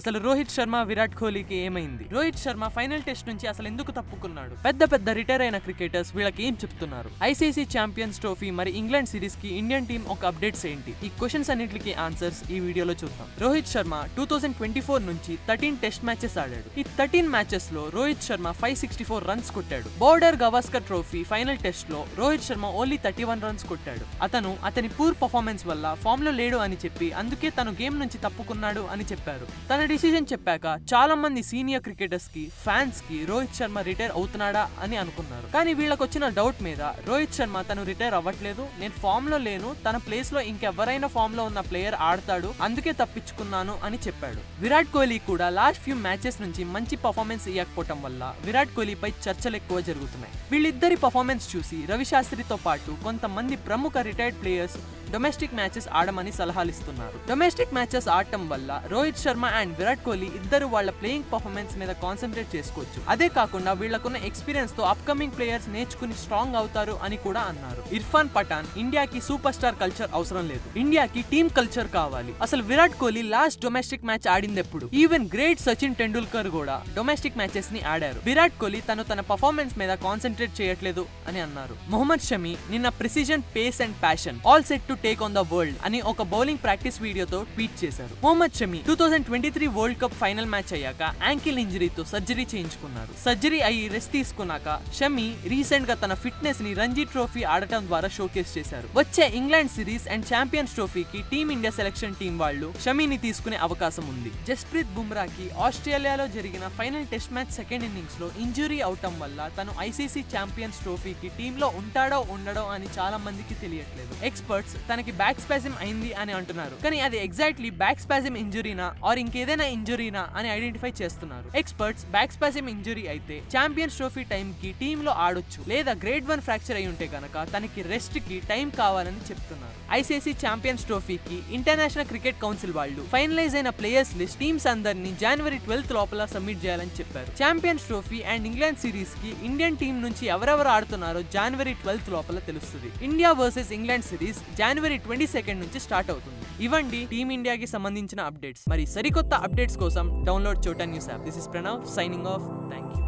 అసలు రోహిత్ శర్మ విరాట్ కోహ్లీకి ఏమైంది? రోహిత్ శర్మ ఫైనల్ టెస్ట్ నుంచి అసలు ఎందుకు తప్పుకున్నాడు? పెద్ద పెద్ద రిటైర్ అయిన క్రికెటర్స్ వీళ్ళకి ఏం చెప్తున్నారు? ఐసీసీ ఛాంపియన్స్ ట్రోఫీ మరి ఇంగ్లాండ్ సిరీస్ కి ఇండియన్ టీమ్ ఒక అప్డేట్స్ ఏంటి? ఈ క్వశ్చన్స్ అన్నిటికీ ఆన్సర్స్ ఈ వీడియోలో చూద్దాం. రోహిత్ శర్మ 2024 నుంచి 13 టెస్ట్ మ్యాచెస్ ఆడాడు. ఈ 13 మ్యాచెస్ లో రోహిత్ శర్మ 564 రన్స్ కొట్టాడు. Border Gavaskar trophy final test లో రోహిత్ శర్మ ఓన్లీ 31 రన్స్ కొట్టాడు. అతని పూర్ పర్ఫార్మెన్స్ వల్ల ఫామ్ లో లేడు అని చెప్పి అందుకే తను గేమ్ నుంచి తప్పుకున్నాడు అని చెప్పారు. తన డిసిజన్ చెప్పాక చాలా మంది సీనియర్ క్రికెటర్స్ కి ఫ్యాన్స్ కి రోహిత్ శర్మ రిటైర్ అవుతున్నాడా అని అనుకున్నారు. కానీ వీళ్ళకి వచ్చిన డౌట్ మీద రోహిత్ శర్మ తను రిటైర్ అవ్వట్లేదు, నేను ఫామ్ లో లేను, తన ప్లేస్ లో ఇంకెవరైనా ఫామ్ లో ఉన్న ప్లేయర్ ఆడతాడు, అందుకే తప్పించుకున్నాను అని చెప్పాడు. విరాట్ కోహ్లీ కూడా లాస్ట్ ఫ్యూ మ్యాచెస్ నుంచి మంచి పర్ఫార్మెన్స్ ఇవ్వకపోవటం వల్ల విరాట్ కోహ్లీపై చర్చలు ఎక్కువ జరుగుతున్నాయి. వీళ్ళిద్దరి పర్ఫార్మెన్స్ చూసి రవి శాస్త్రితో పాటు కొంతమంది ప్రముఖ రిటైర్డ్ ప్లేయర్స్ డొమెస్టిక్ మ్యాచెస్ ఆడమని సలహాలు ఇస్తున్నారు. డొమెస్టిక్ మ్యాచెస్ ఆడటం వల్ల రోహిత్ శర్మ అండ్ విరాట్ కోహ్లీ ఇద్దరు వాళ్ళ ప్లేయింగ్ పర్ఫార్మెన్స్ మీద కాన్సన్ట్రేట్ చేసుకోవచ్చు. అదే కాకుండా వీళ్ళకున్న ఎక్స్పీరియన్స్ తో అప్కమింగ్ ప్లేయర్స్ నేర్చుకుని స్ట్రాంగ్ అవుతారు అని కూడా అన్నారు. ఇర్ఫాన్ పఠాన్ ఇండియాకి సూపర్ స్టార్ కల్చర్ అవసరం లేదు, ఇండియాకి టీమ్ కల్చర్ కావాలి. అసలు Virat Kohli last domestic match ఆడింది ఎప్పుడు? ఈవెన్ గ్రేట్ సచిన్ టెండూల్కర్ కూడా డొమెస్టిక్ మ్యాచెస్ ని ఆడారు. విరాట్ కోహ్లీ తన పర్ఫార్మెన్స్ మీద కాన్సన్ట్రేట్ చేయట్లేదు అని అన్నారు. మొహమ్మద్ షమి నిన్న precision, pace and passion all set to take on the world అని ఒక బౌలింగ్ ప్రాక్టీస్ వీడియోతో ట్వీట్ చేశారు. Mohammed Shami 2023 world cup final match అయ్యాక యాంకిల్ ఇంజరీతో సర్జరీ చేయించుకున్నారు. సర్జరీ అయ్యి రెస్ట్ తీసుకున్నాక షమి రీసెంట్ గా తన ఫిట్నెస్ ని రంజీ ట్రోఫీ ఆడటం ద్వారా షోకేస్ చేశారు. వచ్చే ఇంగ్లాండ్ సిరీస్ అండ్ ఛాంపియన్స్ ట్రోఫీకి టీమ్ ఇండియా సెలక్షన్ టీం వాళ్ళు షమిని తీసుకునే అవకాశం ఉంది. జస్ప్రీత్ బుమ్రాకి ఆస్ట్రేలియాలో జరిగిన final test match second innings లో ఇంజురీ అవటం వల్ల తను ఐసీసీ ఛాంపియన్స్ ట్రోఫీకి టీమ్ లో ఉంటాడో ఉండడో అని చాలా మందికి తెలియట్లేదు. ఎక్స్పర్ట్స్ తనకి బ్యాక్ స్పాజమ్ అయింది అని అంటున్నారు, కానీ అది ఎగ్జాక్ట్లీ బ్యాక్ స్పాజమ్ ఇంజురీనా ఆర్ ఇంకేదైనా ఇంజురీనా అని ఐడెంటిఫై చేస్తున్నారు. ఎక్స్పర్ట్స్ బ్యాక్ స్పాజమ్ ఇంజురీ అయితే ఛాంపియన్స్ ట్రోఫీ టైం కి టీమ్ లో ఆడొచ్చు, లేదా గ్రేడ్ 1 ఫ్రాక్చర్ అయి ఉంటే గనక తనకి రెస్ట్ కి టైం కావాలని చెప్తున్నారు. ఐసీసీ ఛాంపియన్స్ ట్రోఫీకి ఇంటర్నేషనల్ క్రికెట్ కౌన్సిల్ వాళ్ళు ఫైనలైజ్ అయిన ప్లేయర్స్ లిస్ట్ టీమ్స్ అందరినీ జనవరి 12 లోపల సబ్మిట్ చేయాలని చెప్పారు. Champions trophy and England series కి ఇండియన్ టీం నుంచి ఎవరెవరు ఆడుతున్నారో జనవరి 12 లోపల తెలుస్తుంది. ఇండియా వర్సెస్ ఇంగ్లాండ్ సిరీస్ జనవరి 22 నుంచి స్టార్ట్ అవుతుంది. ఇవండి టీమిండియాకి సంబంధించిన అప్డేట్స్. మరి సరికొత్త అప్డేట్స్ కోసం డౌన్లోడ్ చోటా news app. This is Pranav signing off. Thank you.